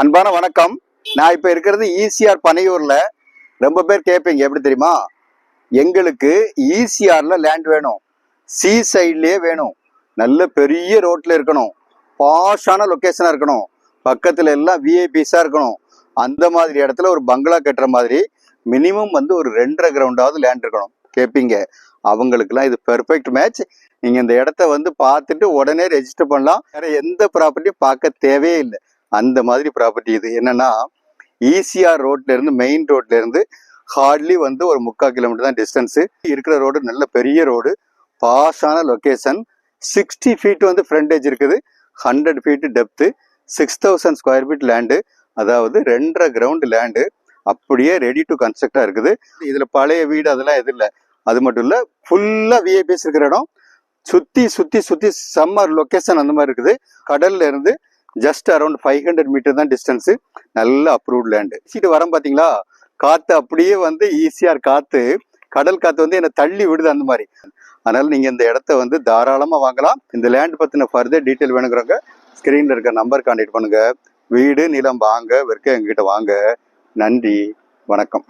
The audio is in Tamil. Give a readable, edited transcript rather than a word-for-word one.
அன்பான வணக்கம். நான் இப்ப இருக்கிறது ஈசிஆர் பனையூர்ல. ரொம்ப பேர் கேட்பீங்க, எப்படி தெரியுமா? எங்களுக்கு ஈசிஆர்ல லேண்ட் வேணும், சி சைட்லயே வேணும், நல்ல பெரிய ரோட்ல இருக்கணும், பாஷான லொக்கேஷனா இருக்கணும், பக்கத்துல எல்லாம் விஐபிஸா இருக்கணும், அந்த மாதிரி இடத்துல ஒரு பங்களா கட்டுற மாதிரி மினிமம் ஒரு 2.5 கிரவுண்டாவது லேண்ட் இருக்கணும் கேட்பீங்க. அவங்களுக்குலாம் இது பெர்ஃபெக்ட் மேட்ச். நீங்க இந்த இடத்த பார்த்துட்டு உடனே ரெஜிஸ்டர் பண்ணலாம். வேற எந்த ப்ராப்பர்ட்டியும் பார்க்க தேவையே இல்லை. அந்த மாதிரி ப்ராப்பர்ட்டி இது. என்னன்னா, ஈசிஆர் ரோட்ல இருந்து, மெயின் ரோட்ல இருந்து ஹார்ட்லி ஒரு 3/4 கிலோமீட்டர் தான் டிஸ்டன்ஸ். இருக்கிற ரோடு நல்ல பெரிய ரோடு, பாஸான லொக்கேஷன். 60 ஃபீட் ஃப்ரண்டேஜ் இருக்குது, 100 feet depth, 6000 square feet land, அதாவது 2.5 கிரவுண்ட் லேண்டு. அப்படியே ரெடி டு கன்ஸ்ட்ரக்டா இருக்குது. இதுல பழைய வீடு அதெல்லாம் எதுவும் இல்லை. அது மட்டும் இல்ல, ஃபுல்லா விஐபிஎஸ் இருக்கிற இடம். சுத்தி சுத்தி சுத்தி சம்மர் லொக்கேஷன் அந்த மாதிரி இருக்குது. கடல்ல இருந்து ஜஸ்ட் அரௌண்ட் 500 மீட்டர் தான் டிஸ்டன்ஸ். நல்ல அப்ரூவ்ட் லேண்டு. சீட்டு வரம் பாத்தீங்களா, காத்து அப்படியே ஈஸியார் காத்து, கடல் காத்து என்னை தள்ளி விடுது அந்த மாதிரி. அதனால நீங்க இந்த இடத்த தாராளமா வாங்கலாம். இந்த லேண்ட் பத்தின ஃபர்தர் டீட்டெயில் வேணுங்கிறவங்க ஸ்கிரீன்ல இருக்க நம்பர் கான்டாக்ட் பண்ணுங்க. வீடு நிலம் வாங்க விற்க எங்ககிட்ட வாங்க. நன்றி, வணக்கம்.